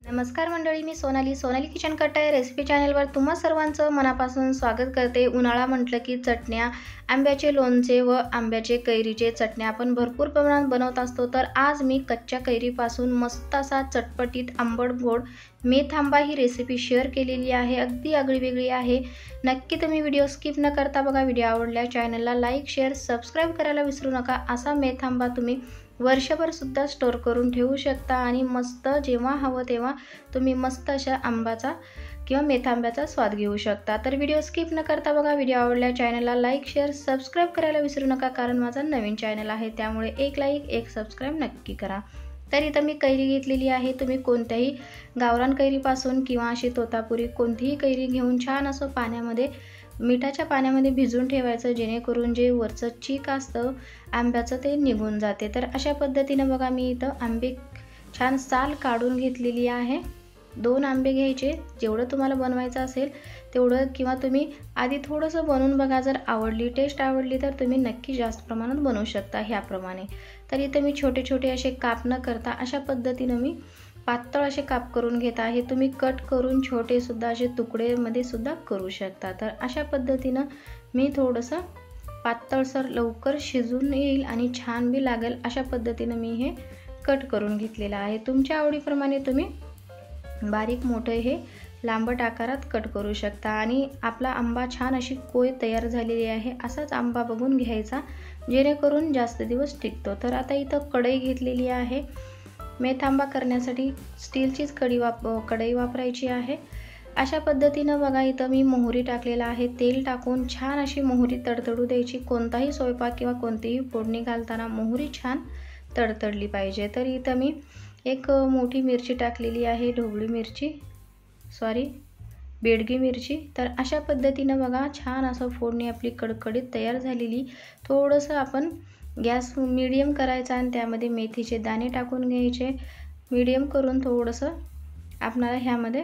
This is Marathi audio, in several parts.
नमस्कार मंडळी, मी सोनाली किचन कट्टा या रेसिपी चॅनलवर तुम्हा सर्वांचं मनापासून स्वागत करते। उन्हाळा म्हटलं की चटण्या, आंब्याचे लोणचे व आंब्याचे कैरीचे चटण्या आपण भरपूर प्रमाणात बनवत असतो। तर आज मी कच्च्या कैरीपासून मस्त असा चटपटीत आंबट गोड मेथ आंबा ही रेसिपी शेअर केलेली आहे। अगदी आगळीवेगळी आहे। नक्की तुम्ही व्हिडिओ स्किप न करता बघा। व्हिडिओ आवडल्यास चॅनलला लाईक, शेअर, सबस्क्राइब करायला विसरू नका। असा मेथ आंबा तुम्ही वर्षभर सुद्धा स्टोर करून ठेवू शकता आणि मस्त जेव्हा हवं तेव्हा तुम्ही मस्त अशा आंब्याचा किंवा मेथ आंब्याचा स्वाद घेऊ शकता। तर व्हिडिओ स्किप न करता बघा। व्हिडिओ आवडल्यास चॅनलला लाईक, शेअर, सबस्क्राइब करायला विसरू नका, कारण माझा नवीन चॅनल आहे, त्यामुळे एक लाईक एक सबस्क्राइब नक्की करा। तर इथं मी कैरी घेतलेली आहे। तुम्ही कोणत्याही गावरान कैरीपासून किंवा अशी तोतापुरी कोणतीही कैरी घेऊन छान असं पाण्यामध्ये मिठाच्या पाण्यामध्ये भिजवून ठेवायचं, जेणेकरून जे वरचं चीक असतं आंब्याचं ते निघून जाते। तर अशा पद्धतीने बघा मी इथं आंबे छान साल काढून घेतलेली आहे। 2 आंबे घ्यायचे, जेवढं तुम्हाला बनवायचं असेल तेवढं, किंवा तुम्ही आधी थोडंसं बनवून बघा। जर टेस्ट आवडली तर तुम्ही नक्की जास्त प्रमाणात बनवू शकता ह्याप्रमाणे। तर इथे मी छोटे छोटे असे काप न करता अशा पद्धतीने मी पातळ असे काप करून घेत आहे। तुम्ही कट करून छोटे सुद्धा असे तुकडेमध्ये सुद्धा करू शकता। तर अशा पद्धतीने मी थोडंसं पातळसर लवकर शिजून येईल आणि छान बी लागेल अशा पद्धतीने मी हे कट करून घेतलेलं आहे। तुमच्या आवडीप्रमाणे तुम्ही बारीक मोठे हे लांबट आकारात कट करू शकता। आणि आपला आंबा छान अशी कोय तयार झालेली आहे, असाच आंबा बघून घ्यायचा, जेणेकरून जास्त दिवस टिकतो। तर आता इथं कढई घेतलेली आहे। मेथ आंबा करण्यासाठी स्टीलचीच कढई वापरायची आहे। अशा पद्धतीने बघा इथं मी मोहरी टाकलेला आहे। तेल टाकून छान अशी मोहरी तडतडू द्यायची। कोणताही स्वयंपाक किंवा कोणतीही फोडणी घालताना मोहरी छान तडतडली पाहिजे। तर इथं मी एक मोठी मिरची टाकलेली आहे, बेडगी मिरची। तर अशा पद्धतीने बघा छान असं फोडणी आपली कडकडीत तयार झालेली। थोडंसं आपण गॅस मीडियम करायचा आणि त्यामध्ये मेथीचे दाणे टाकून घ्यायचे। मीडियम करून थोडंसं आपल्याला ह्यामध्ये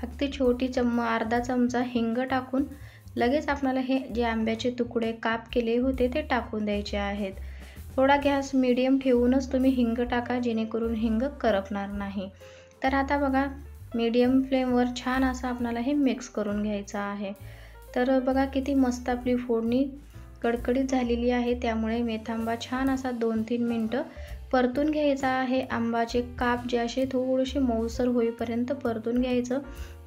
अगदी छोटी अर्धा चमचा हिंग टाकून लगेच आपल्याला हे जे आंब्याचे तुकडे काप केले होते ते टाकून द्यायचे आहेत। थोडा गॅस मीडियम ठेवूनच तुम्ही हिंग टाका, जेणेकरून हिंग करपणार नाही। तर आता बघा मीडियम फ्लेमवर छान असं आपल्याला हे मिक्स करून घ्यायचं आहे। तर बघा किती मस्त आपली फोडणी कडकडीत झालेली आहे। त्यामुळे मेथ आंबा छान असा 2-3 मिनिटं परतून घ्यायचा आहे। आंबाचे काप जे असे थोडेसे मऊसर होईपर्यंत परतून घ्यायचं।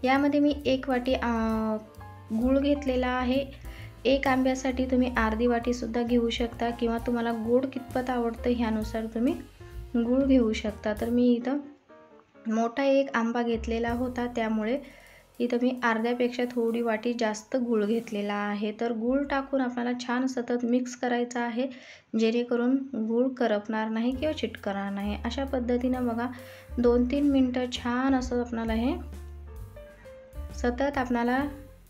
यामध्ये मी 1 वाटी गूळ घेतलेला आहे। 1 आंब्यासाठी तुम्ही अर्धी वाटी सुद्धा घेऊ शकता, किंवा तुम्हाला गोड कितपत आवडतं ह्यानुसार तुम्ही गूळ घेऊ शकता। तर मी इथं मोठा 1 आंबा घेतलेला होता, त्यामुळे इथं मी अर्ध्यापेक्षा थोडी वाटी जास्त गूळ घेतलेला आहे। तर गूळ टाकून आपल्याला छान सतत मिक्स करायचं आहे, जेणेकरून गूळ करपणार नाही किंवा चिटकणार नाही। अशा पद्धतीने बघा 2-3 मिनिटं छान असं आपल्याला हे सतत आपल्याला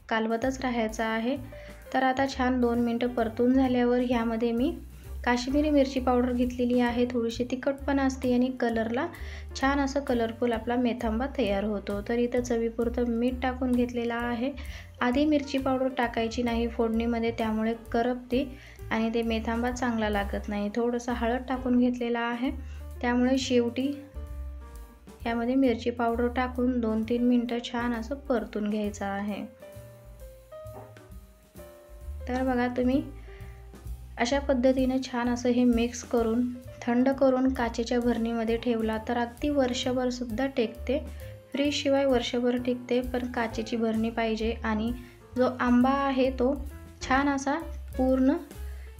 कालवतच राहायचं आहे। तर आता छान 2 मिनिटं परतून झाल्यावर ह्यामध्ये मी काश्मीरी मिरची पावडर घेतलेली आहे। थोडीशी तिखटपणा असते आणि कलरला छान असं कलरफुल आपला मेथ आंबा तयार होतो। तर इथं चवीपुरतं मीठ टाकून घेतलेला आहे। आधी मिरची पावडर टाकायची नाही फोडणीमध्ये, त्यामुळे करपते आणि ते मेथ आंबा चांगला लागत नाही। थोडंसं हळद टाकून घेतलेला आहे, त्यामुळे शेवटी यामध्ये मिरची पावडर टाकून 2-3 मिनिटं छान असं परतून घ्यायचं आहे। तर बघा तुम्ही अशा पद्धतीने छान असं हे मिक्स करून थंड करून काचेच्या भरणीमध्ये ठेवला तर अगदी वर्षभर सुद्धा टिकते। फ्रीज शिवाय वर्षभर टिकते, पण काचेची भरणी पाहिजे। आणि जो आंबा आहे तो छान असा पूर्ण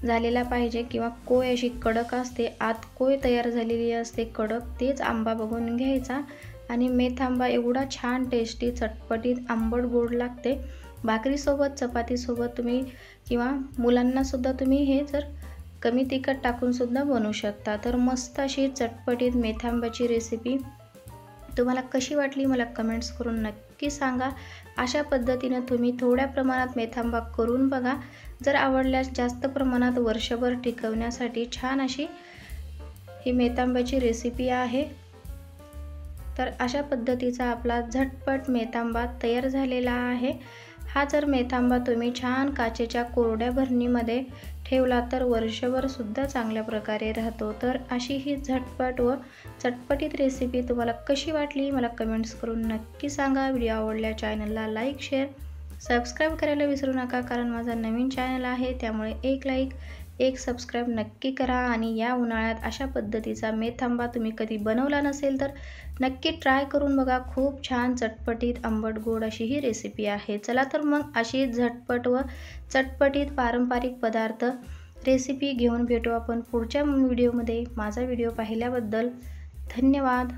झालेला पाहिजे, किंवा कोय अशी कडक असते, आत कोय तयार झालेली असते कडक, तेच आंबा बघून घ्यायचा। आणि मेथ आंबा एवढा छान टेस्टी चटपटीत आंबट गोड लागते। भाकरीसोबत, चपातीसोबत तुम्ही किंवा मुलांना सुद्धा तुम्ही हे जर कमी तिखट टाकून सुद्धा बनवू शकता। तर मस्त अशी चटपटीत मेथ आंब्याची रेसिपी तुम्हाला कशी वाटली मला कमेंट्स करून नक्की सांगा। अशा पद्धतीने तुम्ही थोड्या प्रमाणात मेथ आंबा करून बघा। जर आवडल्यास जास्त प्रमाणात वर्षभर टिकवण्यासाठी छान अशी ही मेथ आंब्याची रेसिपी आहे। तर अशा पद्धतीचा आपला झटपट मेथ आंबा तयार झालेला आहे। हा जर मेथांबा तुम्ही छान काचेच्या कोरड्या भरणीमध्ये ठेवला तर वर्षभर सुद्धा चांगल्या प्रकारे राहतो। तर अशी ही झटपट व चटपटीत रेसिपी तुम्हाला कशी वाटली मला कमेंट्स करून नक्की सांगा। व्हिडिओ आवडल्या चॅनलला लाईक शेअर सबस्क्राईब करायला विसरू नका, कारण माझा नवीन चॅनल आहे त्यामुळे एक लाईक एक सबस्क्राईब नक्की करा। आणि या उन्हाळ्यात अशा पद्धतीचा मेथांबा तुम्ही कधी बनवला नसेल तर नक्की ट्राय करून बघा। खूप छान चटपटीत आंबट गोड अशी ही रेसिपी आहे। चला तर मग अशी झटपट व चटपटीत पारंपरिक पदार्थ रेसिपी घेऊन भेटू आपण पुढच्या व्हिडिओमध्ये। माझा व्हिडिओ पाहिल्याबद्दल धन्यवाद।